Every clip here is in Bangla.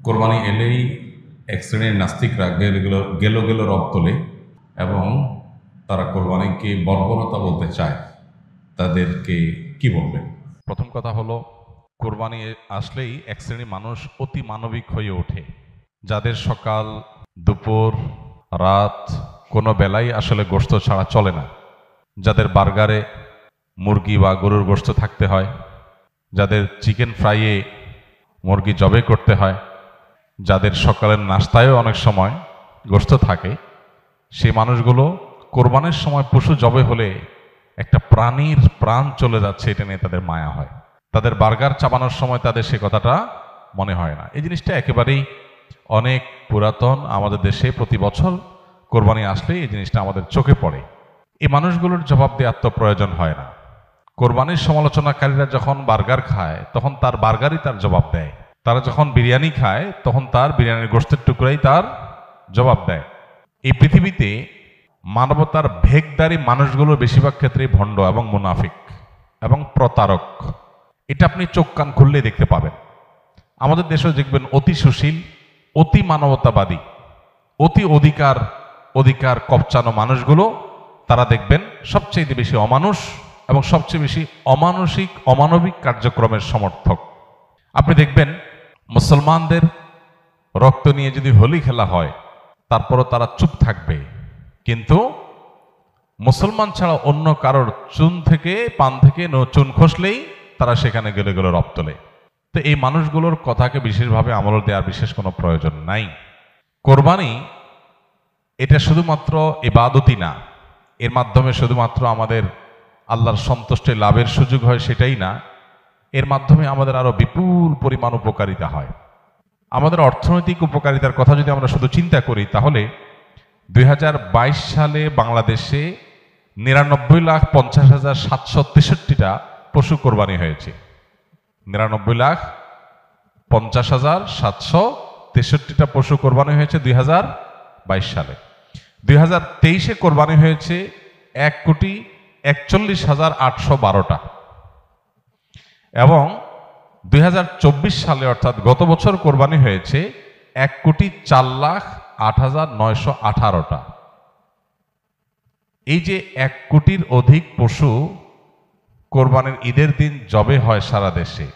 কোরবানি এলেই এক শ্রেণীর নাস্তিকরা গেল গেল রব তোলে এবং তারা কোরবানিকে বর্বরতা বলতে চায়। তাদেরকে কি বলবেন? প্রথম কথা হলো, কোরবানি আসলেই এক শ্রেণীর মানুষ অতি মানবিক হয়ে ওঠে, যাদের সকাল দুপুর রাত কোনো বেলাই আসলে গোশত ছাড়া চলে না, যাদের বার্গারে মুরগি বা গরুর গোশত থাকতে হয়, যাদের চিকেন ফ্রাইয়ে মুরগি জবে করতে হয়, যাদের সকালের নাস্তায়ও অনেক সময় গোশত থাকে, সেই মানুষগুলো কোরবানির সময় পশু জবে হলে একটা প্রাণীর প্রাণ চলে যাচ্ছে এটা নিয়ে তাদের মায়া হয়। তাদের বার্গার চাবানোর সময় তাদের সে কথাটা মনে হয় না। এই জিনিসটা একেবারেই অনেক পুরাতন। আমাদের দেশে প্রতি বছর কোরবানি আসলে এই জিনিসটা আমাদের চোখে পড়ে। এই মানুষগুলোর জবাব দেওয়ার তো প্রয়োজন হয় না। কোরবানির সমালোচনাকারীরা যখন বার্গার খায় তখন তার বার্গারই তার জবাব দেয়, তারা যখন বিরিয়ানি খায় তখন তার বিরিয়ানির গোশতের টুকরাই তার জবাব দেয়। এই পৃথিবীতে মানবতার ভেগদারি মানুষগুলো বেশিরভাগ ক্ষেত্রে ভণ্ড এবং মুনাফিক এবং প্রতারক। এটা আপনি চোখ কান খুললে দেখতে পাবেন। আমাদের দেশেও দেখবেন অতি সুশীল, অতি মানবতাবাদী, অতি অধিকার কপচানো মানুষগুলো, তারা দেখবেন সবচেয়ে বেশি অমানুষ এবং সবচেয়ে বেশি অমানবিক কার্যক্রমের সমর্থক। আপনি দেখবেন মুসলমানদের রক্ত নিয়ে যদি হোলি খেলা হয় তারপরও তারা চুপ থাকবে, কিন্তু মুসলমান ছাড়া অন্য কারোর পান থেকে চুন খসলেই তারা সেখানে গেলে রব তোলে। তো এই মানুষগুলোর কথাকে বিশেষভাবে আমল দেওয়ার বিশেষ কোনো প্রয়োজন নাই। কোরবানি এটা শুধুমাত্র ইবাদতই না, এর মাধ্যমে শুধুমাত্র আমাদের আল্লাহর সন্তুষ্টি লাভের সুযোগ হয় সেটাই না, এর মাধ্যমে আমাদের আরো বিপুল পরিমাণ উপকারিতা হয়। আমাদের অর্থনৈতিক উপকারিতার কথা যদি আমরা শুধু চিন্তা করি তাহলে 2022 সালে বাংলাদেশে 99,50,763টা পশু কোরবানি হয়েছে। 99,50,763টা পশু কোরবানি হয়েছে 2022 সালে। 2023-এ কোরবানি হয়েছে 1,41,812টা এবং 2024 সালে অর্থাৎ গত বছর কোরবানি হয়েছে 1,04,08,918টা। এই যে 1 কোটির অধিক পশু কোরবানির ঈদের দিন জবে হয় সারা দেশে,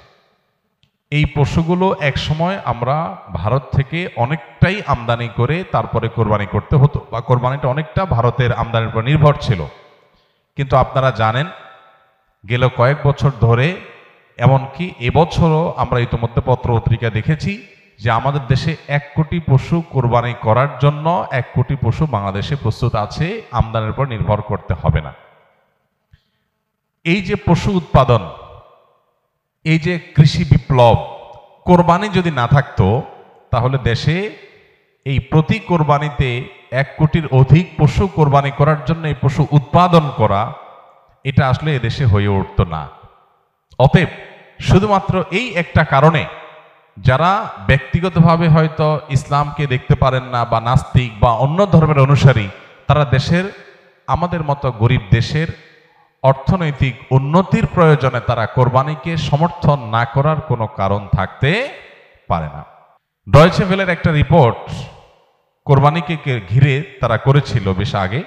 এই পশুগুলো একসময় আমরা ভারত থেকে অনেকটাই আমদানি করে তারপরে কোরবানি করতে হতো, বা কোরবানিটা অনেকটা ভারতের আমদানির উপর নির্ভর ছিল। কিন্তু আপনারা জানেন গেল কয়েক বছর ধরে, এমনকি এবছরও আমরা ইতিমধ্যে পত্রপত্রিকা দেখেছি যে আমাদের দেশে 1 কোটি পশু কোরবানি করার জন্য 1 কোটি পশু বাংলাদেশে প্রস্তুত আছে, আমদানির উপর নির্ভর করতে হবে না। এই যে পশু উৎপাদন, এই যে কৃষি বিপ্লব, কোরবানি যদি না থাকতো তাহলে দেশে এই প্রতি কোরবানিতে 1 কোটির অধিক পশু কোরবানি করার জন্য এই পশু উৎপাদন করা, এটা আসলে এদেশে হয়ে উঠতো না। অতএব শুধুমাত্র এই একটা কারণে যারা ব্যক্তিগতভাবে হয়তো ইসলামকে দেখতে পারেন না বা নাস্তিক বা অন্য ধর্মের অনুসারী, তারা আমাদের মতো গরিব দেশের অর্থনৈতিক উন্নতির প্রয়োজনে তারা কোরবানিকে সমর্থন না করার কোনো কারণ থাকতে পারে না। ডয়েচে ভেলের একটা রিপোর্ট কোরবানিকে ঘিরে তারা করেছিল বেশ আগে,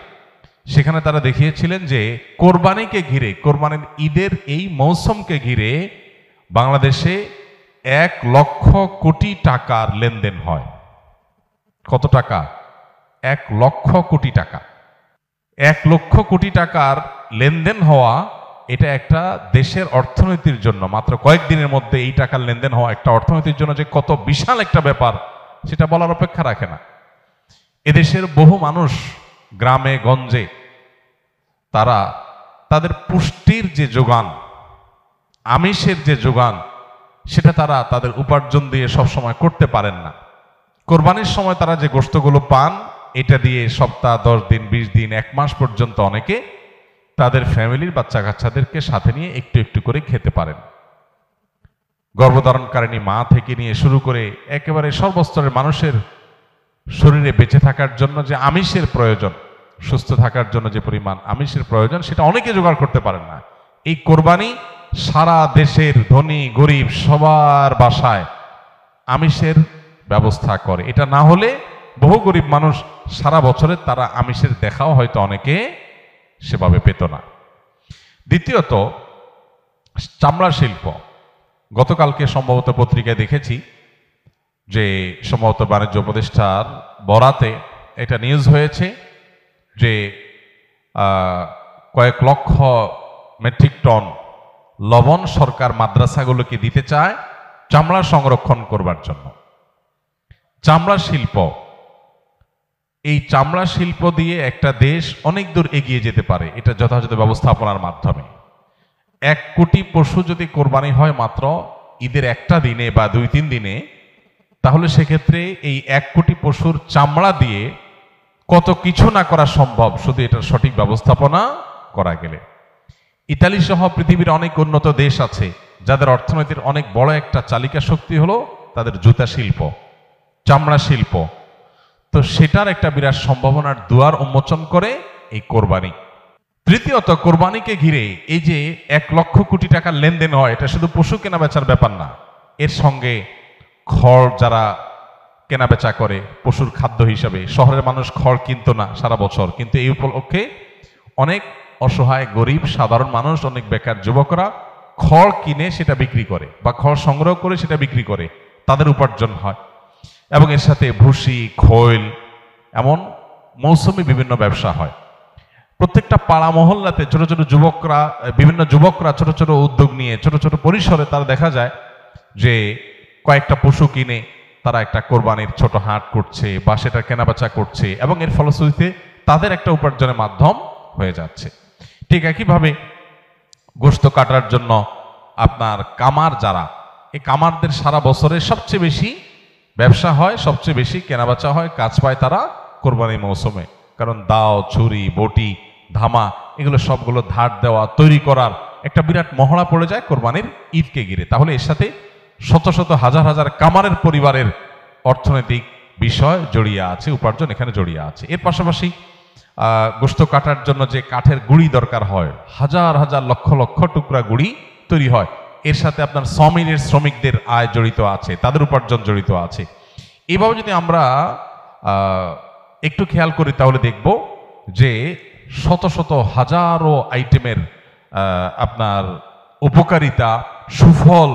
সেখানে তারা দেখিয়েছিলেন যে কোরবানিকে ঘিরে, কোরবানির ঈদের এই মৌসুমকে ঘিরে বাংলাদেশে 1 লক্ষ কোটি টাকার লেনদেন হয়। কত টাকা? 1 লক্ষ কোটি টাকা। 1 লক্ষ কোটি টাকার লেনদেন হওয়া, এটা একটা দেশের অর্থনীতির জন্য, মাত্র কয়েকদিনের মধ্যে এই টাকার লেনদেন হওয়া একটা অর্থনীতির জন্য যে কত বিশাল একটা ব্যাপার সেটা বলার অপেক্ষা রাখে না। এদেশের বহু মানুষ গ্রামে গঞ্জে তারা তাদের পুষ্টির যে যোগান, আমিষের যে যোগান, সেটা তারা তাদের উপার্জন দিয়ে সবসময় করতে পারেন না। কোরবানির সময় তারা যে গোশতগুলো পান, এটা দিয়ে সপ্তাহ 10 দিন 20 দিন 1 মাস পর্যন্ত অনেকে তাদের ফ্যামিলির বাচ্চা কাচ্চাদেরকে সাথে নিয়ে একটু একটু করে খেতে পারেন। গর্ভধারণকারিণী মা থেকে নিয়ে শুরু করে একেবারে সর্বস্তরের মানুষের শরীরে বেঁচে থাকার জন্য যে আমিষের প্রয়োজন, সুস্থ থাকার জন্য যে পরিমাণ আমিষের প্রয়োজন, সেটা অনেকে জোগাড় করতে পারেন না। এই কোরবানি সারা দেশের ধনী গরিব সবার বাসায় আমিষের ব্যবস্থা করে। এটা না হলে বহু গরিব মানুষ সারা বছরে তারা আমিষের দেখাও হয়তো অনেকে সেভাবে পেত না। দ্বিতীয়ত, চামড়া শিল্প। গতকালকে সম্ভবত পত্রিকায় দেখেছি যে সম্ভবত বাণিজ্য উপদেষ্টার বরাতে এটা নিউজ হয়েছে যে কয়েক লক্ষ মেট্রিক টন লবণ সরকার মাদ্রাসাগুলোকে দিতে চায় চামড়া সংরক্ষণ করবার জন্য। চামড়া শিল্প, এই চামড়া শিল্প দিয়ে একটা দেশ অনেক দূর এগিয়ে যেতে পারে এটা যথাযথ ব্যবস্থাপনার মাধ্যমে। 1 কোটি পশু যদি কোরবানি হয় মাত্র ঈদের একটা দিনে বা 2-3 দিনে, তাহলে সেক্ষেত্রে এই 1 কোটি পশুর চামড়া দিয়ে কত কিছু না করা সম্ভব শুধু এটার সঠিক ব্যবস্থাপনা করা গেলে। ইতালি সহ পৃথিবীর অনেক উন্নত দেশ আছে যাদের অর্থনীতির অনেক বড় একটা চালিকা শক্তি হলো তাদের জুতা শিল্প, চামড়া শিল্প। তো সেটার একটা বিরাট সম্ভাবনার দুয়ার উন্মোচন করে এই কোরবানি। তৃতীয়ত, কোরবানিকে ঘিরে এই যে 1 লক্ষ কোটি টাকার লেনদেন হয়, এটা শুধু পশু কেনা বেচার ব্যাপার না, এর সঙ্গে খড় যারা কেনা বেচা করে পশুর খাদ্য হিসাবে, শহরের মানুষ খড় কিনতো না সারা বছর, কিন্তু এই উপলক্ষে অনেক অসহায় গরিব সাধারণ মানুষ, অনেক বেকার যুবকরা খড় কিনে সেটা বিক্রি করে বা খড় সংগ্রহ করে সেটা বিক্রি করে, তাদের উপার্জন হয়। এবং এর সাথে ভুসি, খৈল, এমন মৌসুমি বিভিন্ন ব্যবসা হয়। প্রত্যেকটা পাড়া মহল্লাতে ছোট ছোট যুবকরা, বিভিন্ন যুবকরা ছোট ছোট উদ্যোগ নিয়ে ছোট ছোট পরিসরে তারা দেখা যায় যে কয়েকটা পশু কিনে তারা একটা কোরবানির ছোট হাট করছে বা সেটা কেনাবেচা করছে এবং এর ফলশ্রুতিতে তাদের একটা উপার্জনের মাধ্যম হয়ে যাচ্ছে। ঠিক একইভাবে গোশত কাটার জন্য আপনার কামার যারা, এই কামারদের সারা বছরে সবচেয়ে বেশি ব্যবসা হয়, সবচেয়ে বেশি কেনাবেচা হয়, কাজ পায় তারা কোরবানির মৌসুমে। কারণ দাও, ছুরি, বটি, ধামা এগুলো সবগুলো ধার দেওয়া, তৈরি করার একটা বিরাট মহড়া পড়ে যায় কোরবানির ঈদকে ঘিরে। তাহলে এর সাথে শত শত হাজার হাজার কামারের পরিবারের অর্থনৈতিক বিষয় জড়িয়ে আছে, উপার্জন এখানে জড়িয়ে আছে। এর পাশাপাশি গোশত কাটার জন্য যে কাঠের গুঁড়ি দরকার হয়, হাজার হাজার লক্ষ লক্ষ টুকরা গুঁড়ি তৈরি হয়, এর সাথে আপনার সমিলের শ্রমিকদের আয় জড়িত আছে, তাদের উপার্জন জড়িত আছে। এভাবে যদি আমরা একটু খেয়াল করি তাহলে দেখব যে শত শত হাজারো আইটেমের আপনার উপকারিতা, সুফল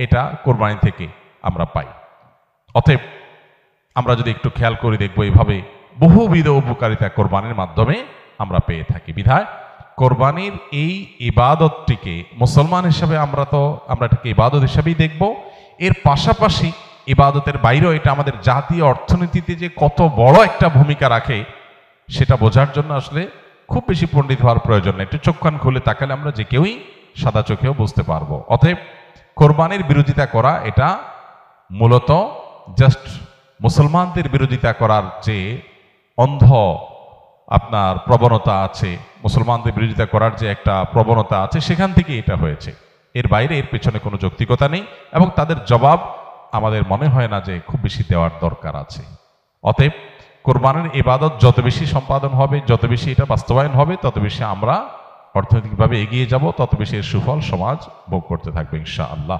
এটা কোরবানি থেকে আমরা পাই। অতএব আমরা যদি একটু খেয়াল করে দেখব এইভাবে বহুবিধ উপকারিতা কোরবানির মাধ্যমে আমরা পেয়ে থাকি। বিধায় কোরবানির এই ইবাদতটিকে মুসলমান হিসাবে আমরা এটাকে ইবাদত হিসাবেই দেখব। এর পাশাপাশি ইবাদতের বাইরেও এটা আমাদের জাতীয় অর্থনীতিতে যে কত বড় একটা ভূমিকা রাখে সেটা বোঝার জন্য আসলে খুব বেশি পণ্ডিত হওয়ার প্রয়োজন নেই। একটু চোখ কান খুলে তাকালে আমরা যে কেউই সাদা চোখেও বুঝতে পারবো। অতএব কোরবানির বিরোধিতা করা এটা মূলত জাস্ট মুসলমানদের বিরোধিতা করার যে অন্ধ আপনার প্রবণতা আছে, মুসলমানদের বিরোধিতা করার যে একটা প্রবণতা আছে, সেখান থেকে এটা হয়েছে। এর বাইরে এর পেছনে কোনো যৌক্তিকতা নেই এবং তাদের জবাব আমাদের মনে হয় না যে খুব বেশি দেওয়ার দরকার আছে। অতএব কোরবানির ইবাদত যত বেশি সম্পাদন হবে, যত বেশি এটা বাস্তবায়ন হবে, তত বেশি আমরা অর্থনৈতিকভাবে এগিয়ে যাব, তত বেশি এর সুফল সমাজ ভোগ করতে থাকবে ইনশাআল্লাহ।